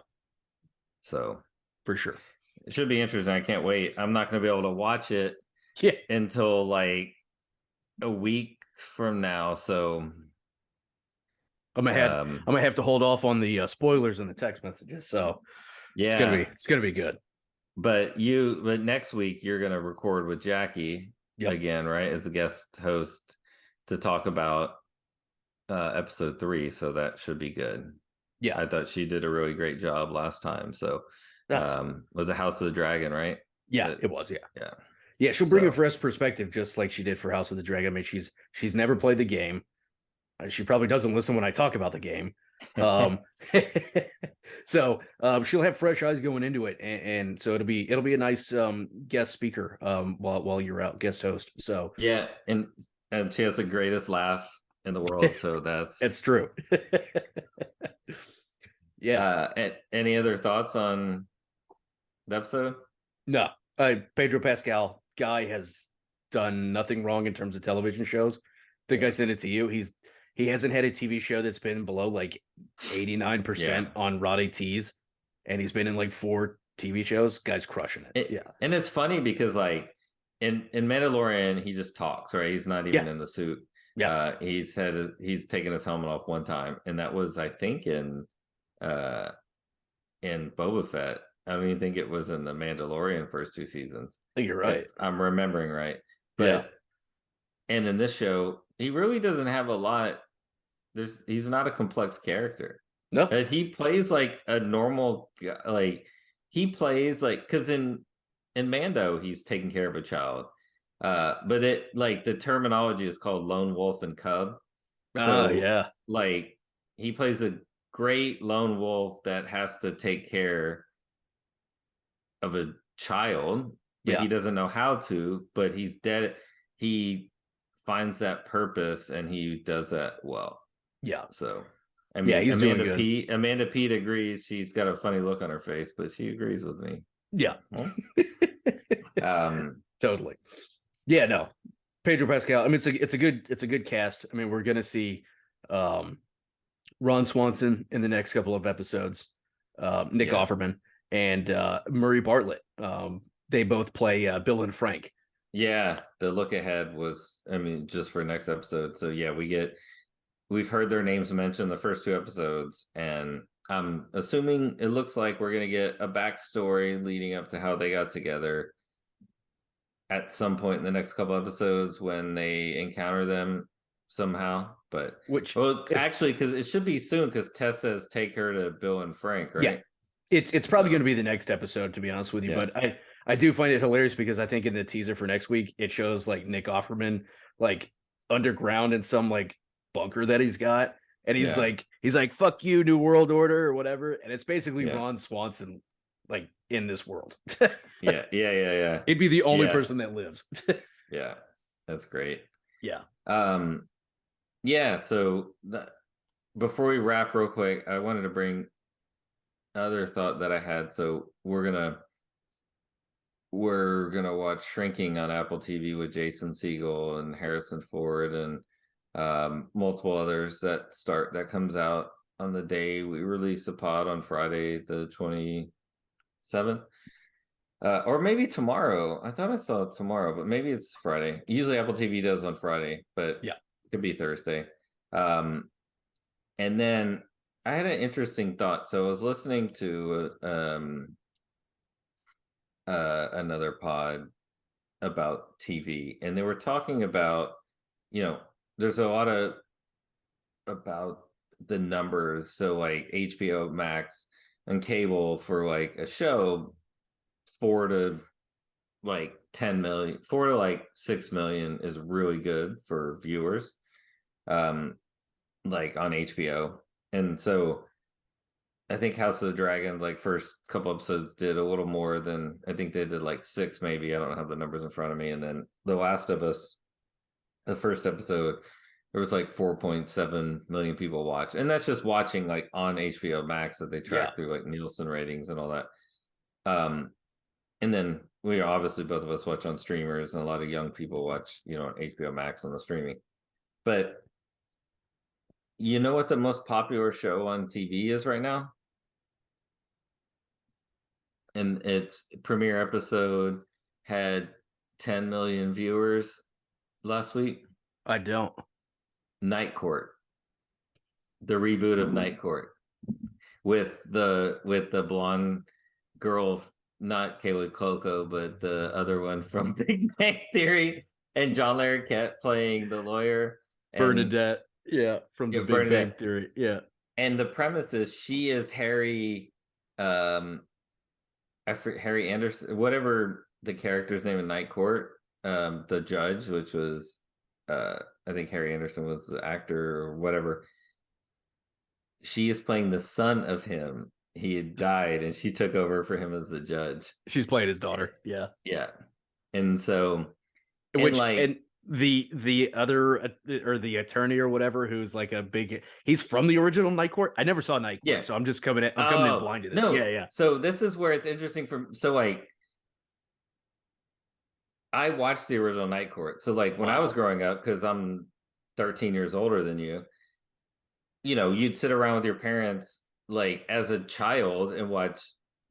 So For sure. it should be interesting. I can't wait. I'm not going to be able to watch it Yeah. until like a week from now. So, I'm gonna have to hold off on the spoilers in the text messages. So yeah. it's gonna be good. But next week you're going to record with Jackie Yep. again, right? As a guest host to talk about episode 3. So that should be good. Yeah. I thought she did a really great job last time. So, Nice. was it House of the Dragon, right? Yeah, it was. Yeah. Yeah. Yeah, she'll bring a So, fresh perspective, just like she did for House of the Dragon. I mean, she's never played the game. She probably doesn't listen when I talk about the game. Um, so she'll have fresh eyes going into it, and so it'll be a nice guest speaker while you're out, guest host. So yeah, and she has the greatest laugh in the world. So it's that's true. Yeah. any other thoughts on the episode? No, Pedro Pascal guy has done nothing wrong in terms of television shows. I think I sent it to you. He hasn't had a TV show that's been below like 89% Yeah. on Roddy T's, and he's been in like 4 TV shows. Guy's crushing it. Yeah. And it's funny because like in Mandalorian, he just talks, right? He's not even Yeah. in the suit. Yeah. He's taken his helmet off one time, and that was, I think, uh in Boba Fett. I don't even think it was in the Mandalorian first 2 seasons, I think you're if right. I'm remembering right. Yeah. But and in this show, he really doesn't have a lot. He's not a complex character. No. He plays like a normal guy. Like he plays like, because in Mando he's taking care of a child, but it, like, the terminology is called lone wolf and cub. So Yeah. like he plays a great lone wolf that has to take care of a child, but Yeah. he doesn't know how to. But he's dead. He finds that purpose and he does that well. Yeah. So, I Yeah. mean, He's doing good. Amanda Pete agrees. She's got a funny look on her face, but she agrees with me. Yeah. Huh? Um, Totally. Yeah. No. Pedro Pascal. I mean, it's a good cast. I mean, we're gonna see um, Ron Swanson in the next couple of episodes, Nick yeah, Offerman, and Murray Bartlett. They both play Bill and Frank. yeah. The look ahead was, I mean, just for next episode. So yeah, we've heard their names mentioned the first 2 episodes, and I'm assuming it looks like we're gonna get a backstory leading up to how they got together at some point in the next couple episodes when they encounter them somehow. But, Which well, actually, because it should be soon, because Tess says take her to Bill and Frank, yeah, right? it's probably going So to be the next episode, to be honest with you. yeah, But I do find it hilarious because I think in the teaser for next week it shows like Nick Offerman like underground in some like bunker that he's got, and yeah, he's like fuck you New World Order or whatever, and it's basically yeah, Ron Swanson like in this world. yeah. He'd be the only Yeah, person that lives. yeah. That's great. Yeah. Um, yeah. So before we wrap, real quick, I wanted to bring other thought that I had. So we're gonna watch Shrinking on Apple TV with Jason Segel and Harrison Ford and multiple others that comes out on the day we release a pod on Friday the 27th. Or maybe tomorrow. I thought I saw it tomorrow, but maybe it's Friday. Usually Apple TV does on Friday, but Yeah. it could be Thursday. Um, and then I had an interesting thought. So I was listening to another pod about TV, and they were talking about, you know, there's a lot of about the numbers. So like HBO Max and cable for like a show, 4 to 10 million, 4 to 6 million is really good for viewers, um, like on HBO. And so I think House of the Dragon, like first couple episodes did a little more than I think they did like six, maybe. I don't have the numbers in front of me. And then The Last of Us, the first episode, there was like 4.7 million people watch. And that's just watching like on HBO Max that they Yeah. track through like Nielsen ratings and all that. Um, and then we obviously both of us watch on streamers, and a lot of young people watch, on HBO Max on the streaming. But you know what the most popular show on TV is right now? And its premiere episode had 10 million viewers last week. I don't. Night Court, the reboot of Night Court, with the blonde girl, not Kaylee Cuoco, but the other one from Big Bang Theory, and John Larroquette playing the lawyer, and Bernadette. Yeah. From the Big Bang Bernadette. Theory. Yeah. And the premise is she is Harry, Harry Anderson, whatever the character's name in Night Court, the judge, which was, I think Harry Anderson was the actor or whatever. She is playing the son of him. He had died, and she took over for him as the judge. She's playing his daughter. Yeah. Yeah, and so, Which and the other or the attorney or whatever, who's like he's from the original Night Court. I never saw Night Court, yeah. So I'm coming in blind to this. No. Yeah. So this is where it's interesting so like I watched the original Night Court. So like when I was growing up, because I'm 13 years older than you, you'd sit around with your parents like as a child and watch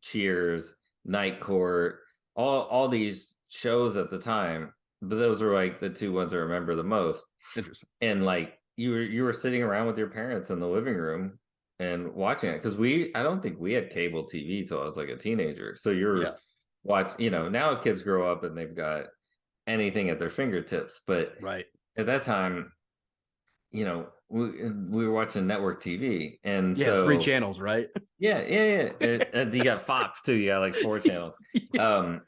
Cheers, Night Court, all these shows at the time. But those were like the two ones I remember the most. Interesting. And like you were sitting around with your parents in the living room and watching it, because I don't think we had cable TV till I was like a teenager. So you're now kids grow up and they've got anything at their fingertips. But right at that time, we were watching network TV, and so 3 channels, right? Yeah. You got Fox too. You got like 4 channels. Yeah.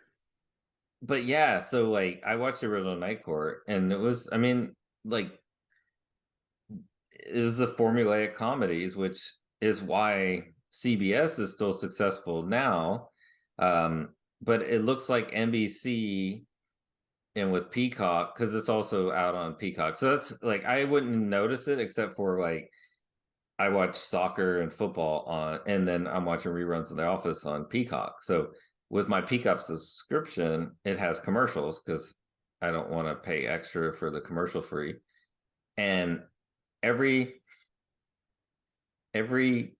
But yeah, so like I watched the original Night Court, and it was, I mean, like it was the formulaic comedies, which is why CBS is still successful now. But it looks like NBC and with Peacock, because it's also out on Peacock. So that's like, I wouldn't notice it except for like I watch soccer and football on, and then I'm watching reruns of The Office on Peacock. So with my Peacock subscription, it has commercials because I don't want to pay extra for the commercial free. And every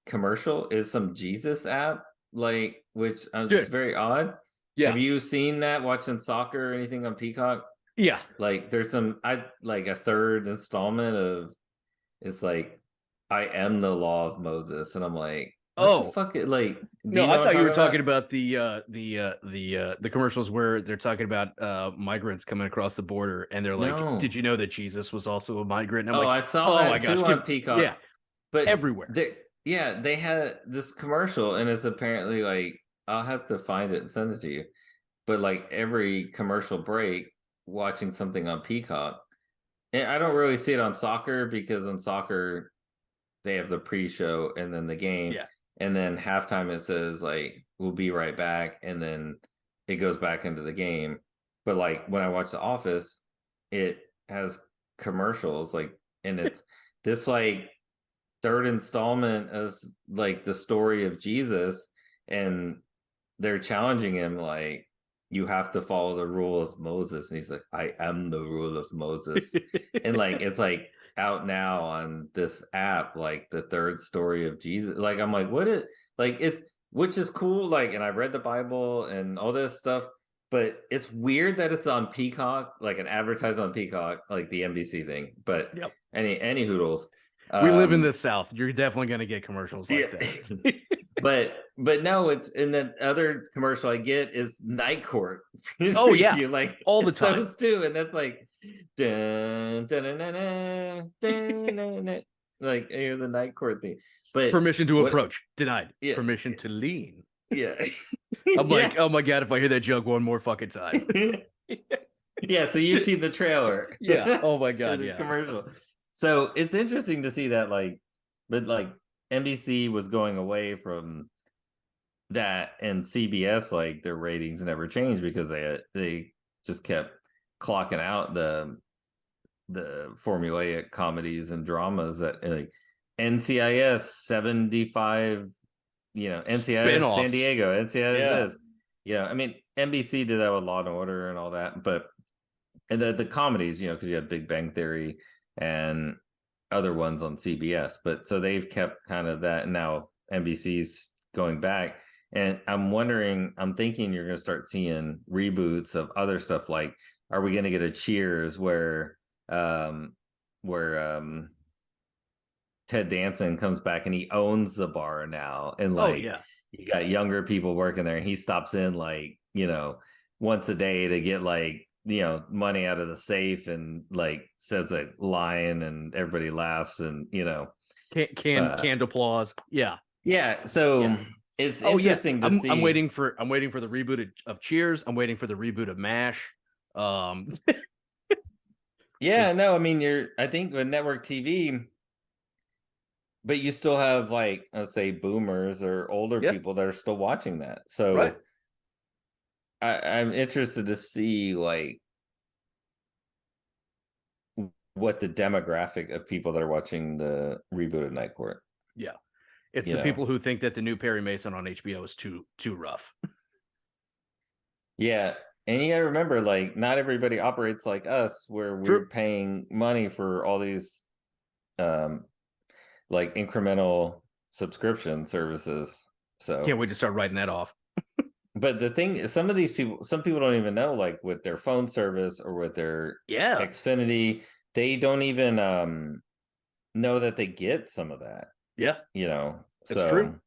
commercial is some Jesus app, like, which is very odd. Yeah. Have you seen that watching soccer or anything on Peacock? Yeah. Like there's like a third installment of, it's like, I am the law of Moses, and I'm like, what the fuck? Like, no, I thought you were talking about the commercials where they're talking about migrants coming across the border, and they're like, "Did you know that Jesus was also a migrant?" And I'm I saw that too on Peacock. Yeah, but everywhere. They had this commercial, and it's apparently like, I'll have to find it and send it to you. But like every commercial break, watching something on Peacock, and I don't really see it on soccer, because on soccer they have the pre-show and then the game. Yeah. And then halftime it says like, we'll be right back, and then it goes back into the game. But like when I watch The Office, it has commercials, like, and it's this like third installment of like the story of Jesus, and they're challenging him like, you have to follow the rule of Moses, and he's like, I am the rule of Moses. And like it's like out now on this app, like the third story of Jesus. Like I'm like, what is, like, it's which is cool. Like, and I read the Bible and all this stuff, but it's weird that it's on Peacock, like an advertisement on Peacock, like the NBC thing. But Yep. any hoodles. We live in the South. You're definitely going to get commercials like Yeah. that. but no, it's, and the other commercial I get is Night Court. Oh yeah, You like all the it's time. those two, and that's like dun, dun, dun, dun, dun, dun, dun, dun. Like I hear the Night Court thing. But Permission to what? approach denied. Yeah, Permission to lean. yeah, I'm yeah. like, oh my god, if I hear that joke one more fucking time. Yeah, so you've seen the trailer. Yeah. Oh my god. As a Yeah. commercial. So it's interesting to see that, like, but like NBC was going away from that, and CBS, like, their ratings never changed because they just kept clocking out the formulaic comedies and dramas that, like, NCIS 75, NCIS San Spin-offs. Diego, NCIS Yeah. this. I mean, NBC did that with Law and Order and all that, but and the comedies, because you have Big Bang Theory and other ones on CBS, but so they've kept kind of that. Now NBC's going back, and I'm thinking you're going to start seeing reboots of other stuff. Like, are we going to get a Cheers where Ted Danson comes back and he owns the bar now, and Oh like, yeah. you got younger people working there, and he stops in, like, once a day to get, like, money out of the safe, and like says a line and everybody laughs, and Canned applause. Yeah. yeah. So Yeah. it's Oh yeah. interesting to I'm see. waiting for the reboot of Cheers. I'm waiting for the reboot of MASH. Yeah, no, I mean, I think with network TV, but you still have, like, let's say boomers or older Yeah. people that are still watching that. So Right. I'm interested to see, like, what the demographic of people that are watching the rebooted Night Court. Yeah. It's the people who think that the new Perry Mason on HBO is too rough. Yeah. And you gotta remember, like, not everybody operates like us, where we're True. paying money for all these like incremental subscription services. So Can't wait to start writing that off. but the thing is, some people don't even know, like, with their phone service or with their Yeah. Xfinity, they don't even know that they get some of that. Yeah. It's So true.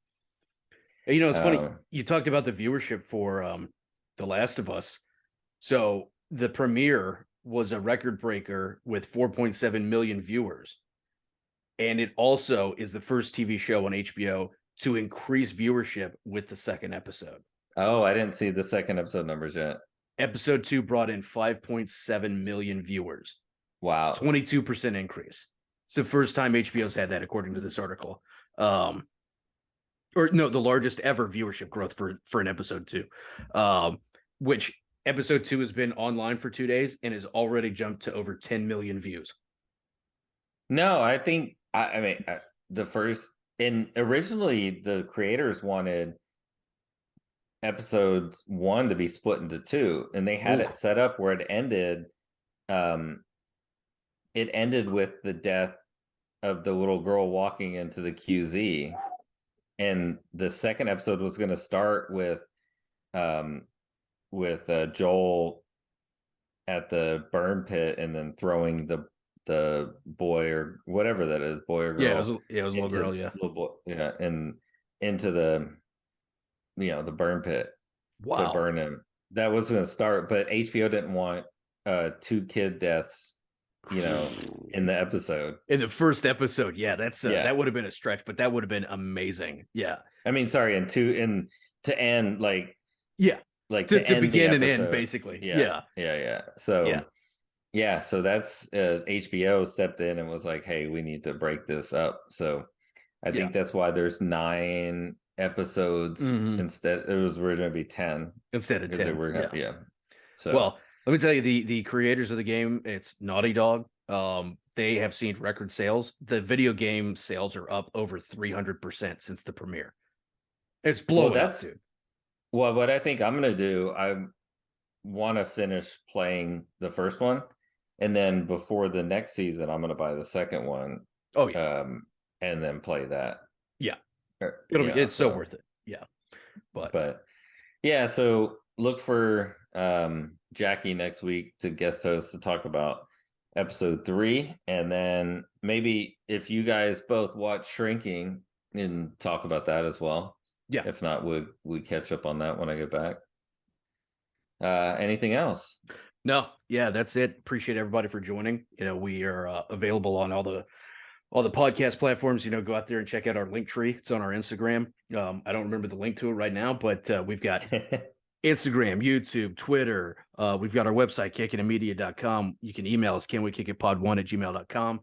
It's funny. You talked about the viewership for The Last of Us. So the premiere was a record breaker with 4.7 million viewers. And it also is the first TV show on HBO to increase viewership with the second episode. Oh, I didn't see the second episode numbers yet. Episode 2 brought in 5.7 million viewers. Wow. 22% increase. It's the first time HBO's had that, according to this article. Or no, the largest ever viewership growth for an episode 2. Which episode 2 has been online for 2 days and has already jumped to over 10 million views. No, I think I mean, the first, and originally the creators wanted episode 1 to be split into 2, and they had it set up where it ended with the death of the little girl walking into the QZ, and the second episode was going to start with Joel at the burn pit, and then throwing the boy, or whatever that is, boy or girl. Yeah, it was a little girl. Yeah, little boy, yeah, and into the the burn pit. Wow. To burn him. That was going to start, but HBO didn't want 2 kid deaths, in the episode. In the first episode, yeah, that's that would have been a stretch, but that would have been amazing. Yeah, I mean, sorry, and to end, like, yeah, like to end begin the and episode. end, basically. Yeah. So so that's HBO stepped in and was like, hey, we need to break this up. So I think that's why there's 9 episodes instead. It was originally be 10 instead of 10. Yeah. So, well, let me tell you, the creators of the game, it's Naughty Dog. They have seen record sales. The video game sales are up over 300% since the premiere. It's blowing up, dude. Well, what I think I'm gonna do, I want to finish playing the first one, and then before the next season, I'm gonna buy the second one. Oh yeah. And then play that. Yeah. It's so worth it. Yeah. But yeah, so look for Jackie next week to guest host to talk about episode 3, and then maybe if you guys both watch Shrinking and talk about that as well. Yeah. If not, we catch up on that when I get back. Anything else? No, yeah, that's it. Appreciate everybody for joining. We are available on all the podcast platforms. Go out there and check out our link tree. It's on our Instagram. I don't remember the link to it right now, but we've got Instagram, YouTube, Twitter. We've got our website, kickingitmedia.com. You can email us, canwekickitpod1@gmail.com.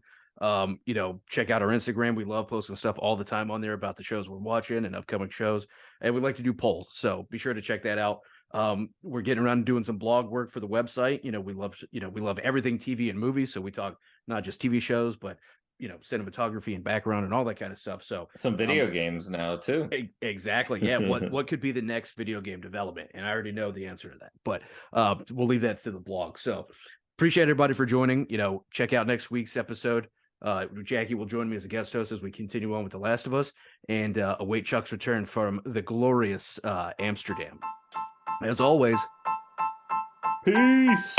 Check out our Instagram. We love posting stuff all the time on there about the shows we're watching and upcoming shows. And we like to do polls. So be sure to check that out. We're getting around and doing some blog work for the website. We love everything TV and movies. So we talk not just TV shows, but cinematography and background and all that kind of stuff. So some video games now too. Exactly. Yeah. What could be the next video game development? And I already know the answer to that, but we'll leave that to the blog. So appreciate everybody for joining. Check out next week's episode. Jackie will join me as a guest host as we continue on with The Last of Us, and await Chuck's return from the glorious Amsterdam. As always, peace.